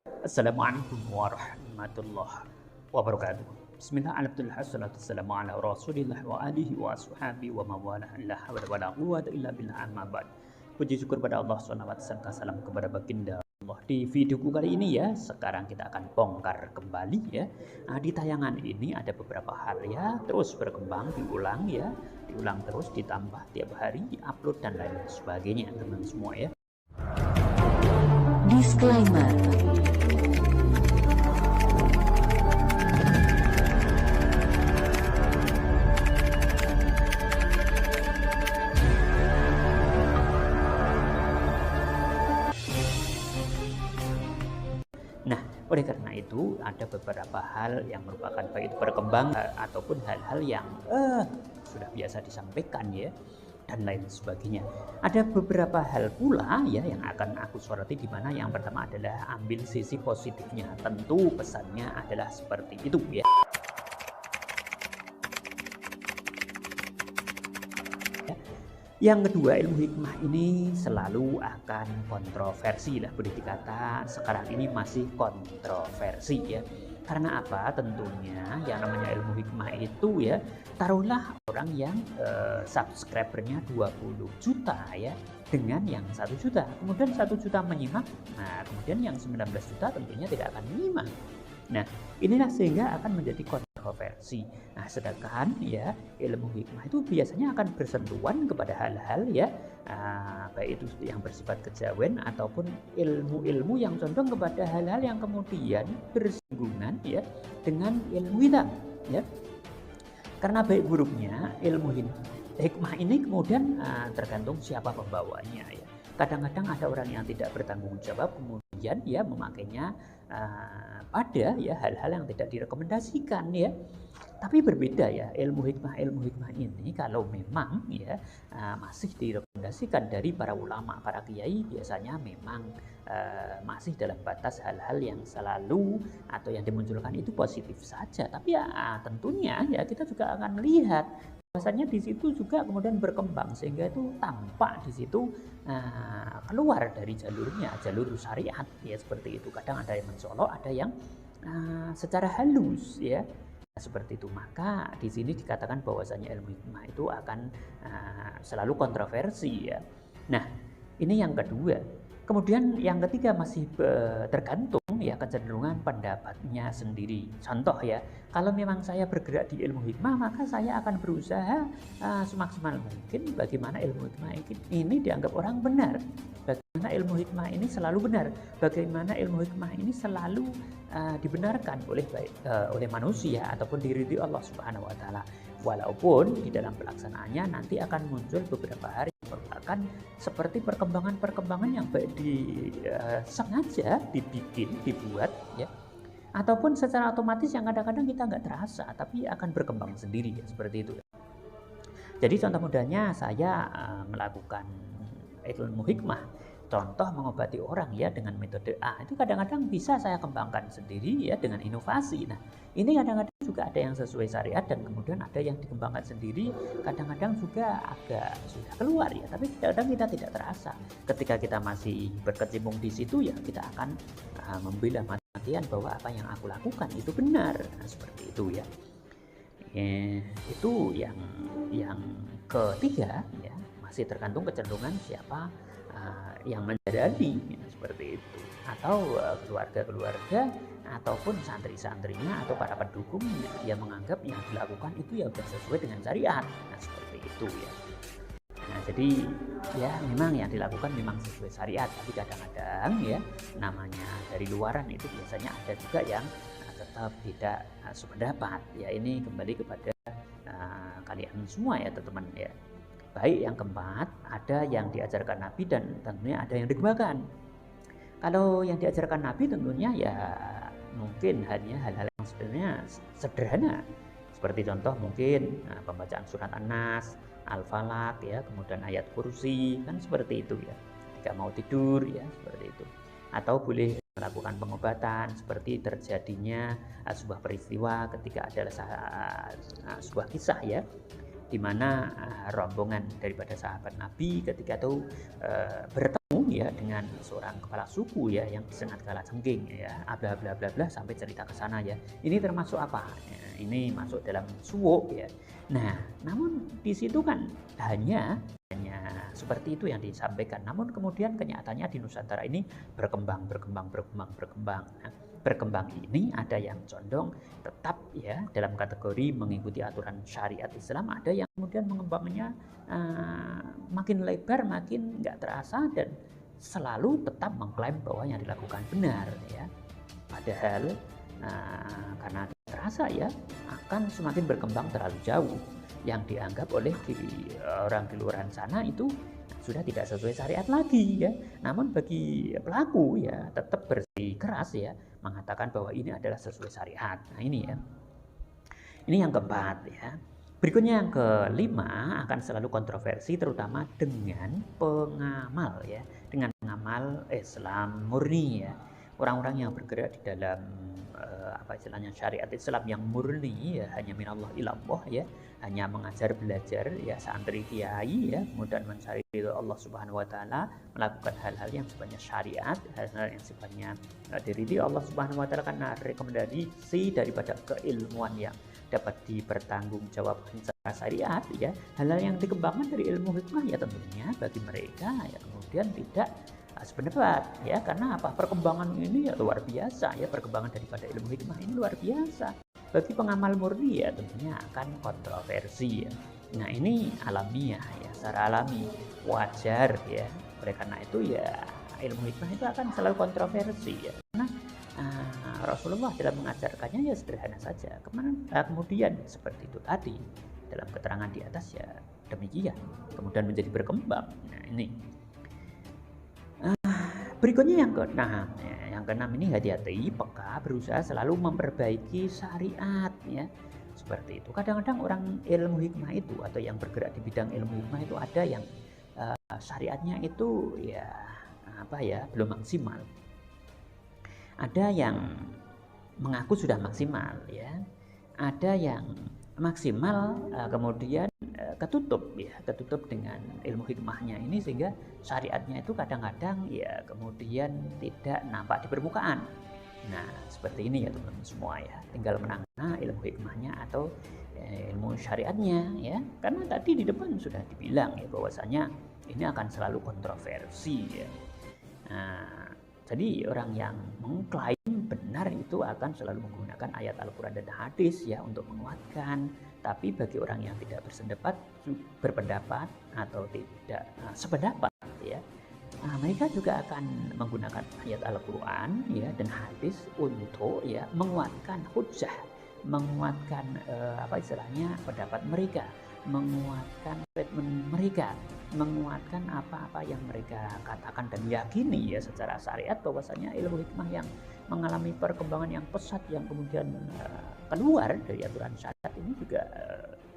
Assalamualaikum warahmatullahi wabarakatuh. Bismillah, alhamdulillah, assalatu wassalamu ala rasulillah wa alihi wa ashabi wa mawalah, la hawla wa la quwwata illa billah, amma ba'd. Puji syukur pada Allah SWT serta salam kepada baginda Allah. Di videoku kali ini ya, sekarang kita akan bongkar kembali ya. Di tayangan ini ada beberapa hal ya, terus berkembang, diulang terus, ditambah tiap hari, upload dan lain sebagainya, teman-teman semua ya. Disclaimer. Nah, oleh karena itu ada beberapa hal yang merupakan baik itu berkembang ataupun hal-hal yang sudah biasa disampaikan ya dan lain sebagainya. Ada beberapa hal pula ya yang akan aku soroti, di mana yang pertama adalah ambil sisi positifnya. Tentu pesannya adalah seperti itu ya. Yang kedua, ilmu hikmah ini selalu akan kontroversi lah, boleh dikata sekarang ini masih kontroversi ya. Karena apa? Tentunya yang namanya ilmu hikmah itu ya, taruhlah orang yang subscribernya 20 juta ya, dengan yang 1 juta. Kemudian 1 juta menyimak, nah kemudian yang 19 juta tentunya tidak akan menyimak. Nah, inilah sehingga akan menjadi kontroversi. Nah, sedangkan ya ilmu hikmah itu biasanya akan bersentuhan kepada hal-hal ya, baik itu yang bersifat kejawen ataupun ilmu-ilmu yang condong kepada hal-hal yang kemudian bersinggungan ya dengan ilmu kita ya. Karena baik buruknya ilmu hikmah ini kemudian tergantung siapa pembawanya ya. Kadang-kadang ada orang yang tidak bertanggung jawab kemudian ya memakainya pada ya hal-hal yang tidak direkomendasikan ya. Tapi berbeda ya ilmu hikmah ini kalau memang ya masih direkomendasikan dari para ulama, para kiai, biasanya memang masih dalam batas hal-hal yang selalu atau yang dimunculkan itu positif saja. Tapi ya tentunya ya kita juga akan melihat bahwasanya di situ juga kemudian berkembang sehingga itu tampak di situ keluar dari jalur syariat ya, seperti itu. Kadang ada yang mencolok, ada yang secara halus ya, seperti itu. Maka di sini dikatakan bahwasanya ilmu hikmah itu akan selalu kontroversi ya. Nah, ini yang kedua. Kemudian yang ketiga masih tergantung ya kecenderungan pendapatnya sendiri. Contoh ya, kalau memang saya bergerak di ilmu hikmah, maka saya akan berusaha semaksimal mungkin bagaimana ilmu hikmah ini dianggap orang benar. Bagaimana ilmu hikmah ini selalu benar. Bagaimana ilmu hikmah ini selalu dibenarkan oleh manusia ataupun diridhoi Allah Subhanahu wa taala. Walaupun di dalam pelaksanaannya nanti akan muncul beberapa hari merupakan seperti perkembangan-perkembangan yang baik sengaja dibuat ya, ataupun secara otomatis yang kadang-kadang kita nggak terasa tapi akan berkembang sendiri ya, seperti itu. Jadi contoh mudahnya saya melakukan ilmu hikmah, contoh mengobati orang ya dengan metode A, itu kadang-kadang bisa saya kembangkan sendiri ya dengan inovasi. Nah, ini kadang-kadang juga ada yang sesuai syariat dan kemudian ada yang dikembangkan sendiri, kadang-kadang juga agak sudah keluar ya, tapi kadang-kadang kita tidak terasa. Ketika kita masih berkecimpung di situ ya, kita akan membela mati-matian bahwa apa yang aku lakukan itu benar. Nah, seperti itu ya. Itu yang ketiga ya, masih tergantung kecenderungan siapa yang menjadi ya, seperti itu, atau keluarga-keluarga ataupun santri-santrinya atau para pendukungnya yang menganggap yang dilakukan itu ya sudah sesuai dengan syariat. Nah, seperti itu ya. Nah, jadi ya memang yang dilakukan memang sesuai syariat, tapi kadang-kadang ya namanya dari luaran itu biasanya ada juga yang tetap tidak sependapat. Ya, ini kembali kepada kalian semua ya teman-teman ya. Baik yang keempat, ada yang diajarkan Nabi dan tentunya ada yang dikembangkan. Kalau yang diajarkan Nabi tentunya ya mungkin hanya hal-hal yang sebenarnya sederhana. Seperti contoh mungkin pembacaan surat An-Nas, Al-Falaq ya, kemudian ayat kursi, kan seperti itu ya. Jika mau tidur ya, seperti itu. Atau boleh melakukan pengobatan seperti terjadinya sebuah peristiwa ketika ada sebuah kisah ya, di mana rombongan daripada sahabat Nabi ketika itu bertemu ya dengan seorang kepala suku ya yang disengat kalajengking ya, bla bla bla bla sampai cerita ke sana ya. Ini termasuk apa? Ya, ini masuk dalam suwo ya. Nah, namun di situ kan hanya seperti itu yang disampaikan. Namun kemudian kenyataannya di Nusantara ini berkembang. Nah, berkembang ini ada yang condong tetap ya dalam kategori mengikuti aturan syariat Islam, ada yang kemudian mengembangnya makin lebar, makin nggak terasa dan selalu tetap mengklaim bahwa yang dilakukan benar ya. Padahal karena terasa ya akan semakin berkembang terlalu jauh, yang dianggap oleh orang di luar sana itu sudah tidak sesuai syariat lagi ya. Namun bagi pelaku ya tetap bersikeras ya mengatakan bahwa ini adalah sesuai syariat. Nah ini ya. Ini yang keempat ya. Berikutnya yang kelima akan selalu kontroversi terutama dengan pengamal ya, dengan pengamal Islam murni ya. Orang-orang yang bergerak di dalam syariat Islam yang murni ya, hanya minallah ilallah ya, hanya mengajar belajar ya, santri kiai ya, kemudian mencari ridho Allah Subhanahu wa taala, melakukan hal-hal yang sifatnya syariat, hal-hal yang sifatnya diridhoi Allah Subhanahu wa taala karena rekomendasi daripada keilmuan yang dapat dipertanggungjawabkan secara syariat ya. Hal-hal yang dikembangkan dari ilmu hikmah ya tentunya bagi mereka ya kemudian tidak sependapat ya, karena apa, perkembangan ini ya luar biasa ya, perkembangan daripada ilmu hikmah ini luar biasa. Bagi pengamal murni ya tentunya akan kontroversi ya. Nah ini alamiah ya, secara alami wajar ya. Oleh karena itu ya ilmu hikmah itu akan selalu kontroversi ya, karena Rasulullah dalam mengajarkannya ya sederhana saja. Kemudian seperti itu tadi dalam keterangan di atas ya demikian, kemudian menjadi berkembang. Nah ini berikutnya yang keenam ini hati-hati, peka, berusaha selalu memperbaiki syariat ya. Seperti itu. Kadang-kadang orang ilmu hikmah itu atau yang bergerak di bidang ilmu hikmah itu ada yang syariatnya itu ya belum maksimal. Ada yang mengaku sudah maksimal ya. Ada yang maksimal kemudian ketutup dengan ilmu hikmahnya ini, sehingga syariatnya itu kadang-kadang ya kemudian tidak nampak di permukaan. Nah seperti ini ya teman-teman semua ya, tinggal menangana ilmu hikmahnya atau ilmu syariatnya ya, karena tadi di depan sudah dibilang ya bahwasanya ini akan selalu kontroversi ya. Nah, jadi orang yang mengklaim benar itu akan selalu menggunakan ayat Al-Quran dan hadis ya untuk menguatkan. Tapi bagi orang yang tidak berpendapat atau tidak sependapat ya, mereka juga akan menggunakan ayat Al-Quran ya dan hadis untuk ya menguatkan hujah, menguatkan pendapat mereka, menguatkan statement mereka, menguatkan apa-apa yang mereka katakan dan yakini ya secara syariat bahwasanya ilmu hikmah yang mengalami perkembangan yang pesat yang kemudian keluar dari aturan syariat ini juga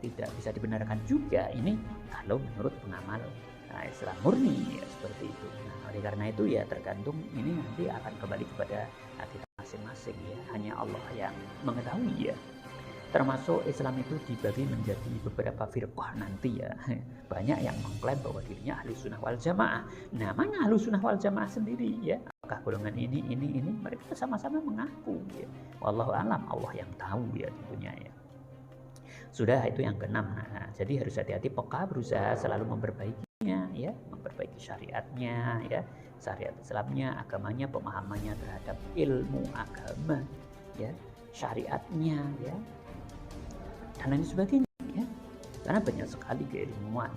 tidak bisa dibenarkan juga ini kalau menurut pengamal Islam murni ya, seperti itu. Nah, oleh karena itu ya tergantung, ini nanti akan kembali kepada kita masing-masing ya, hanya Allah yang mengetahui ya. Termasuk Islam itu dibagi menjadi beberapa firqah nanti ya. Banyak yang mengklaim bahwa dirinya ahlu sunnah wal jamaah. Nah mana ahlu sunnah wal jamaah sendiri ya, apakah golongan ini mereka sama-sama mengaku ya. Wallahu alam, Allah yang tahu ya tentunya ya. Sudah, itu yang keenam. Nah, jadi harus hati-hati, peka, berusaha selalu memperbaikinya ya, memperbaiki syariatnya ya, syariat Islamnya, agamanya, pemahamannya terhadap ilmu agama ya, syariatnya ya, dan lain sebagainya ya. Karena banyak sekali keilmuan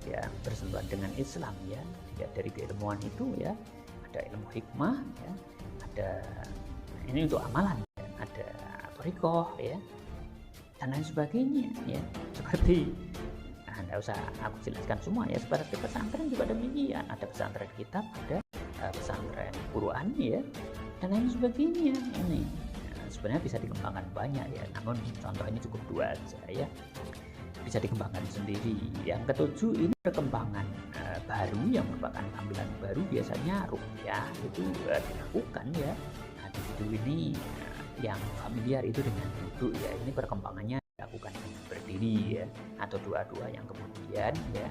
ya bersentuhan dengan Islam ya. Tidak dari keilmuan itu ya, ada ilmu hikmah ya, ada ini untuk amalan ya, ada thariqah ya, dan lain sebagainya ya. Seperti tidak usah aku jelaskan semua ya, seperti pesantren juga demikian, ada pesantren kitab, ada pesantren Quran ya, dan lain sebagainya. Ini sebenarnya bisa dikembangkan banyak ya, namun contoh ini cukup dua saja ya, bisa dikembangkan sendiri. Yang ketujuh ini perkembangan baru yang merupakan tampilan baru, biasanya ruqyah itu dilakukan ya. Nah di ini yang familiar itu dengan duduk ya, ini perkembangannya dilakukan dengan berdiri ya, atau doa-doa yang kemudian ya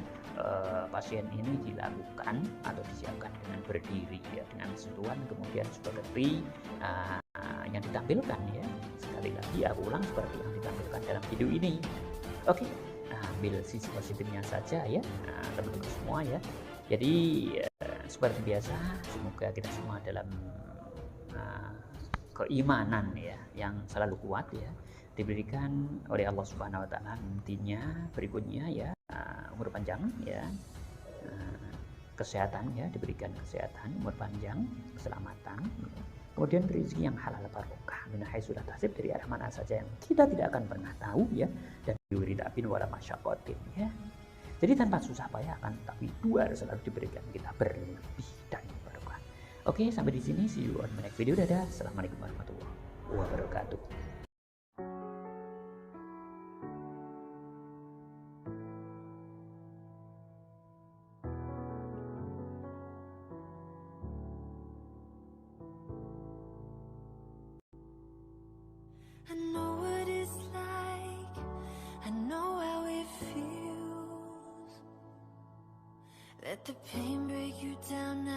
pasien ini dilakukan atau disiapkan dengan berdiri ya, dengan sentuhan kemudian seperti yang ditampilkan ya. Sekali lagi aku ulang seperti yang ditampilkan dalam video ini. Oke, ambil sisi positifnya saja ya, teman-teman semua ya. Jadi seperti biasa, semoga kita semua dalam keimanan ya yang selalu kuat ya, diberikan oleh Allah Subhanahu wa taala nantinya berikutnya ya, umur panjang ya, kesehatan ya, diberikan kesehatan, umur panjang, keselamatan ya. Kemudian rezeki yang halal barokah min haitsu la tahsib, dari arah mana saja yang kita tidak akan pernah tahu ya, dan yuridabin wala masyaqqatin ya. Jadi tanpa susah payah akan tapi dua selalu diberikan kita berlebih dan barokah. Oke, sampai di sini, see you on my next video. Dadah. Assalamualaikum warahmatullahi wabarakatuh. I know what it's like, I know how it feels. Let the pain break you down now.